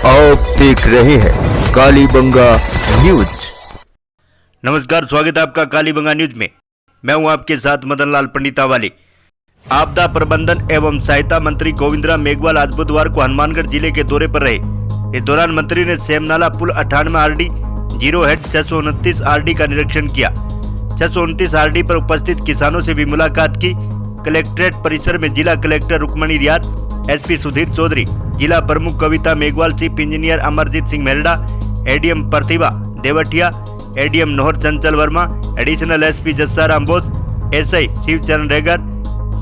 आप देख रहे हैं कालीबंगा न्यूज। नमस्कार, स्वागत है आपका कालीबंगा न्यूज में। मैं हूं आपके साथ मदन लाल पंडितावाली। आपदा प्रबंधन एवं सहायता मंत्री गोविंदराम मेघवाल आज बुधवार को हनुमानगढ़ जिले के दौरे पर रहे। इस दौरान मंत्री ने सेमनाला पुल 98 आरडी, जीरो हेड 629 आरडी का निरीक्षण किया। 629 आरडी पर उपस्थित किसानों से भी मुलाकात की। कलेक्ट्रेट परिसर में जिला कलेक्टर रुक्मणी रियाद, एसपी सुधीर चौधरी, जिला प्रमुख Kavita Meghwal, chief engineer Amarjeet Singh Merda, ADM Pratibha Devtiya, ADM Nohar Chanchal Verma, additional SP Jassaram Bose, SI Shivcharan Regar,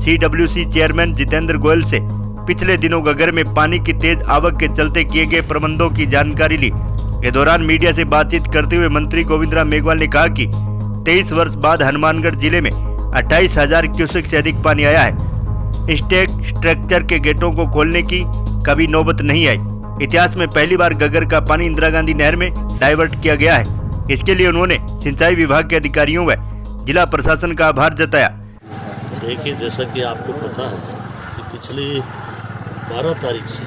CWC chairman Jitendra Goyal से पिछले दिनों गगर में पानी की तेज आवक के चलते किए गए प्रबंधों की जानकारी ली। इस दौरान मीडिया से बातचीत करते हुए मंत्री गोविंदराम मेघवाल ने कहा कि 23 वर्ष बाद हनुमानगढ़ जिले में 28,000 क्यूसेक से अधिक पानी आया है। स्टेक स्ट्रक्चर के गेटों को खोलने की कभी नौबत नहीं आई। इतिहास में पहली बार गगर का पानी इंदिरा गांधी नहर में डाइवर्ट किया गया है। इसके लिए उन्होंने सिंचाई विभाग के अधिकारियों व जिला प्रशासन का आभार जताया। देखिए, जैसा कि आपको पता है कि पिछली 12 तारीख से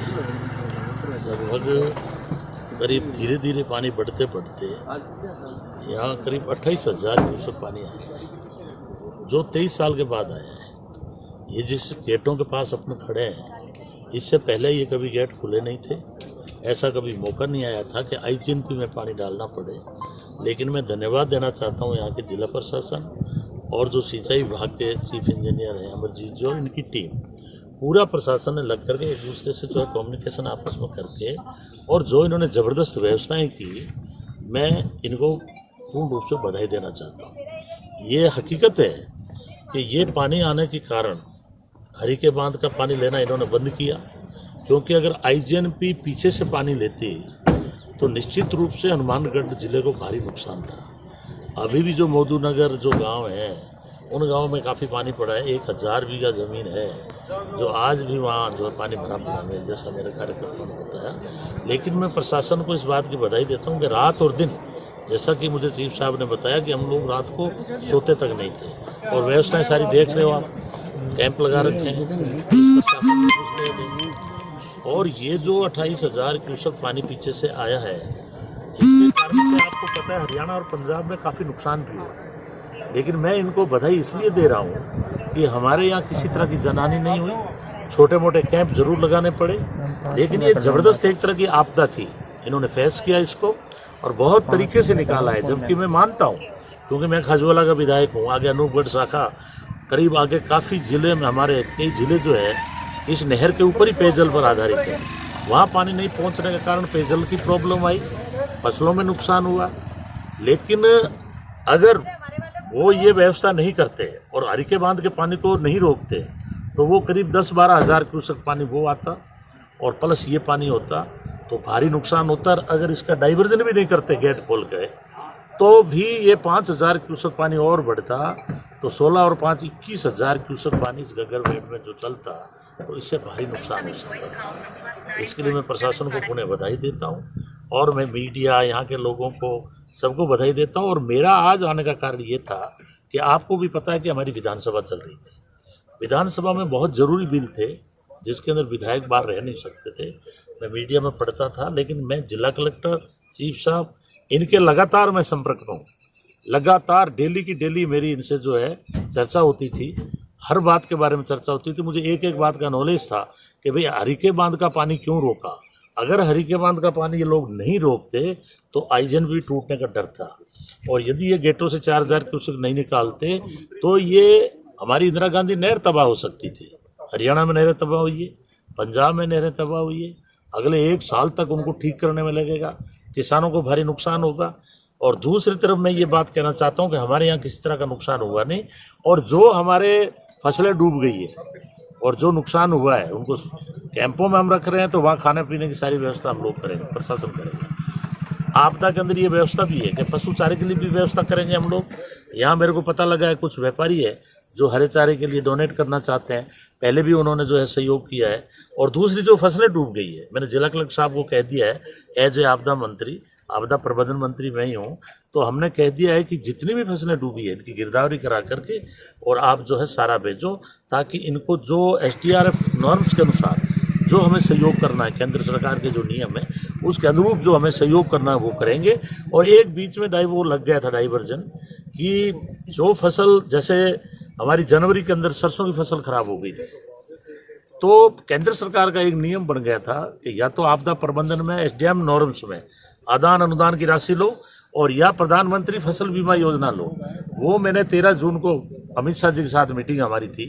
लगभग करीब धीरे धीरे पानी बढ़ते बढ़ते यहाँ करीब 28,000 क्यूसेक पानी आया है, जो 23 साल के बाद आया है। ये जिस गेटों के पास अपने खड़े हैं, इससे पहले ये कभी गेट खुले नहीं थे। ऐसा कभी मौका नहीं आया था कि आईजीएनपी में पानी डालना पड़े। लेकिन मैं धन्यवाद देना चाहता हूँ यहाँ के जिला प्रशासन और जो सिंचाई विभाग के चीफ इंजीनियर हैं अमरजीत जी और इनकी टीम, पूरा प्रशासन ने लग करके एक दूसरे से जो है कम्युनिकेशन आपस में करके और जो इन्होंने ज़बरदस्त व्यवस्थाएं की, मैं इनको पूर्ण रूप से बधाई देना चाहता हूँ। ये हकीकत है कि ये पानी आने के कारण हरिके बांध का पानी लेना इन्होंने बंद किया, क्योंकि अगर आईजीएनपी पीछे से पानी लेती तो निश्चित रूप से हनुमानगढ़ जिले को भारी नुकसान था। अभी भी जो मोदू नगर जो गांव है, उन गांवों में काफ़ी पानी पड़ा है। 1000 बीघा ज़मीन है जो आज भी वहाँ जो है पानी भरा पड़ा है, जैसा मेरे कार्यकर्ताओं ने बताया। लेकिन मैं प्रशासन को इस बात की बधाई देता हूँ कि रात और दिन, जैसा कि मुझे चीफ साहब ने बताया कि हम लोग रात को सोते तक नहीं थे और व्यवस्थाएं सारी देख रहे हो आप, कैंप लगा रखे हैं और ये जो 28,000 क्यूसेक पानी पीछे से आया है, इसके कारण से आपको पता है हरियाणा और पंजाब में काफ़ी नुकसान भी हुआ। लेकिन मैं इनको बधाई इसलिए दे रहा हूँ कि हमारे यहाँ किसी तरह की जनहानि नहीं हुई। छोटे मोटे कैंप जरूर लगाने पड़े, लेकिन ये ज़बरदस्त एक तरह की आपदा थी। इन्होंने फेस किया इसको और बहुत तरीके से निकाला है। जबकि मैं मानता हूँ, क्योंकि मैं खजवाला का विधायक हूँ, आगे अनूपगढ़ शाखा, करीब आगे काफ़ी जिले में हमारे कई जिले जो है इस नहर के ऊपर ही पेयजल पर आधारित है। वहाँ पानी नहीं पहुँचने के कारण पेयजल की प्रॉब्लम आई, फसलों में नुकसान हुआ। लेकिन अगर वो ये व्यवस्था नहीं करते और हरिके बांध के पानी को नहीं रोकते तो वो करीब 10-12 हज़ार क्यूसेक पानी वो आता और प्लस ये पानी होता तो भारी नुकसान होता। अगर इसका डाइवर्जन भी नहीं करते गेट खोल के तो भी ये 5,000 क्यूसेक पानी और बढ़ता, तो 16 और 5 21,000 क्यूसेक पानी इस गगर बेट में जो चलता, तो इससे भारी नुकसान हो सकता है। इसके लिए मैं प्रशासन को पुनः बधाई देता हूँ और मैं मीडिया, यहाँ के लोगों को, सबको बधाई देता हूँ। और मेरा आज आने का कारण ये था कि आपको भी पता है कि हमारी विधानसभा चल रही थी। विधानसभा में बहुत ज़रूरी बिल थे जिसके अंदर विधायक बाहर रह नहीं सकते थे। मैं मीडिया में पढ़ता था, लेकिन मैं जिला कलेक्टर, चीफ साहब, इनके लगातार मैं संपर्क में हूँ। लगातार डेली की डेली मेरी इनसे जो है चर्चा होती थी, हर बात के बारे में चर्चा होती थी। मुझे एक एक बात का नॉलेज था कि भाई हरिके बांध का पानी क्यों रोका। अगर हरिके बांध का पानी ये लोग नहीं रोकते तो आईजीएनपी टूटने का डर था, और यदि ये गेटों से 4,000 क्यूसेक नहीं निकालते तो ये हमारी इंदिरा गांधी नहर तबाह हो सकती थी। हरियाणा में नहरें तबाह हुई है, पंजाब में नहरें तबाह हुई है। अगले 1 साल तक उनको ठीक करने में लगेगा, किसानों को भारी नुकसान होगा। और दूसरी तरफ मैं ये बात कहना चाहता हूँ कि हमारे यहाँ किसी तरह का नुकसान हुआ नहीं, और जो हमारे फसलें डूब गई है और जो नुकसान हुआ है उनको कैंपों में हम रख रहे हैं, तो वहाँ खाने पीने की सारी व्यवस्था हम लोग करेंगे, प्रशासन करेंगे। आपदा के अंदर ये व्यवस्था भी है कि पशु चारे के लिए भी व्यवस्था करेंगे हम लोग। यहाँ मेरे को पता लगा है कुछ व्यापारी है जो हरे चारे के लिए डोनेट करना चाहते हैं, पहले भी उन्होंने जो है सहयोग किया है। और दूसरी जो फसलें डूब गई है, मैंने जिला कलेक्टर साहब को कह दिया है, एज ए आपदा मंत्री, आपदा प्रबंधन मंत्री मैं ही हूँ, तो हमने कह दिया है कि जितनी भी फसलें डूबी है इनकी गिरदावरी करा करके और आप जो है सारा भेजो, ताकि इनको जो एसडीआरएफ नॉर्म्स के अनुसार जो हमें सहयोग करना है, केंद्र सरकार के जो नियम है उसके अनुरूप जो हमें सहयोग करना है वो करेंगे। और एक बीच में वो लग गया था डाइवर्जन कि जो फसल, जैसे हमारी जनवरी के अंदर सरसों की फसल खराब हो गई थी, तो केंद्र सरकार का एक नियम बन गया था कि या तो आपदा प्रबंधन में एसडीएम नॉर्म्स में आदान अनुदान की राशि लो और या प्रधानमंत्री फसल बीमा योजना लो। वो मैंने 13 जून को अमित शाह जी के साथ मीटिंग हमारी थी,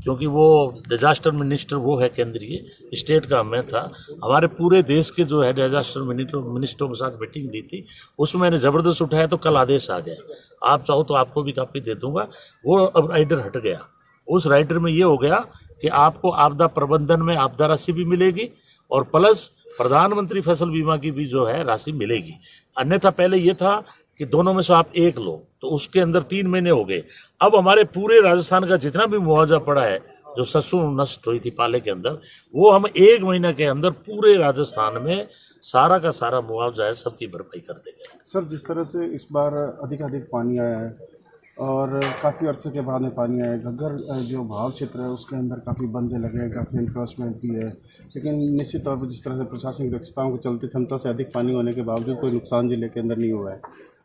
क्योंकि वो डिजास्टर मिनिस्टर वो है केंद्रीय, स्टेट का मैं था, हमारे पूरे देश के जो है डिजास्टर मिनिस्टरों के साथ मीटिंग ली थी। उसमें मैंने ज़बरदस्त उठाया तो कल आदेश आ गया। आप चाहो तो आपको भी कापी दे दूंगा। वो अब राइडर हट गया। उस राइडर में ये हो गया कि आपको आपदा प्रबंधन में आपदा राशि भी मिलेगी और प्लस प्रधानमंत्री फसल बीमा की भी जो है राशि मिलेगी। अन्यथा पहले ये था कि दोनों में से आप एक लो, तो उसके अंदर 3 महीने हो गए। अब हमारे पूरे राजस्थान का जितना भी मुआवजा पड़ा है, जो सरसों नष्ट हुई थी पाले के अंदर, वो हम 1 महीने के अंदर पूरे राजस्थान में सारा का सारा मुआवजा है सबकी भरपाई कर देंगे। सर, जिस तरह से इस बार अधिक पानी आया है और काफ़ी अरसे के बाद में पानी आया है, घग्गर जो भाव क्षेत्र है उसके अंदर काफ़ी बंदे लगे हैं, काफ़ी इन्क्रोचमेंट भी है, लेकिन निश्चित तौर पर जिस तरह से प्रशासनिक दक्षताओं के चलते क्षमता से अधिक पानी होने के बावजूद कोई नुकसान जिले के अंदर नहीं हुआ है।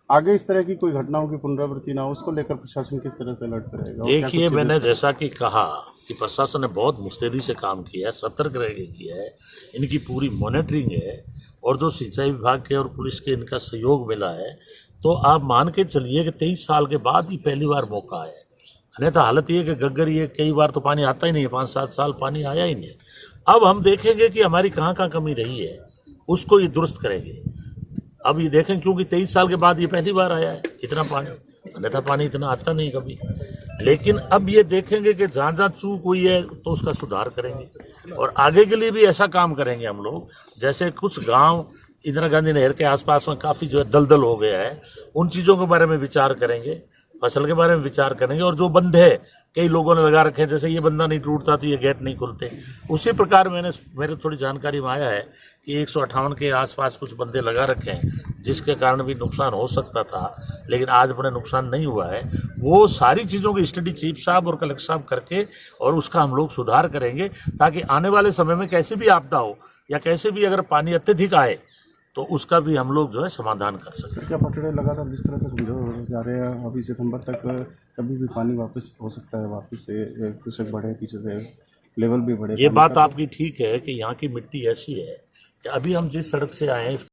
आगे इस तरह की कोई घटनाओं की पुनरावृत्ति ना हो, उसको लेकर प्रशासन किस तरह से अलर्ट करेगा? देखिए, मैंने जैसा कि कहा कि प्रशासन ने बहुत मुस्तैदी से काम किया है, सतर्क रह के किया है, इनकी पूरी मॉनिटरिंग है और जो सिंचाई विभाग के और पुलिस के इनका सहयोग मिला है, तो आप मान के चलिए कि 23 साल के बाद ही पहली बार मौका है। अन्यथा हालत ये कि गग्गर ये कई बार तो पानी आता ही नहीं है, 5-7 साल पानी आया ही नहीं। अब हम देखेंगे कि हमारी कहाँ कहाँ कमी रही है, उसको ये दुरुस्त करेंगे। अब ये देखें, क्योंकि 23 साल के बाद ये पहली बार आया है इतना पानी, अन्यथा पानी इतना आता नहीं कभी। लेकिन अब ये देखेंगे कि जहाँ जहाँ चूक हुई है तो उसका सुधार करेंगे और आगे के लिए भी ऐसा काम करेंगे हम लोग। जैसे कुछ गांव इंदिरा गांधी नहर के आसपास में काफ़ी जो है दलदल हो गया है, उन चीज़ों के बारे में विचार करेंगे, फसल के बारे में विचार करेंगे। और जो बंधे कई लोगों ने लगा रखे हैं, जैसे ये बंधा नहीं टूटता तो ये गेट नहीं खुलते, उसी प्रकार मेरे थोड़ी जानकारी में आया है कि 158 के आसपास कुछ बंदे लगा रखे हैं, जिसके कारण भी नुकसान हो सकता था, लेकिन आज बड़े नुकसान नहीं हुआ है। वो सारी चीज़ों की स्टडी चीफ साहब और कलेक्टर साहब करके और उसका हम लोग सुधार करेंगे, ताकि आने वाले समय में कैसे भी आपदा हो या कैसे भी अगर पानी अत्यधिक आए तो उसका भी हम लोग जो है समाधान कर सकते हैं। सर, क्या पटड़े लगातार जिस तरह से कमजोर जा रहे हैं, अभी सितंबर तक कभी भी पानी वापस हो सकता है, वापस से कृषक बढ़े, पीछे से लेवल भी बढ़े? ये बात आपकी ठीक है कि यहाँ की मिट्टी ऐसी है कि अभी हम जिस सड़क से आए हैं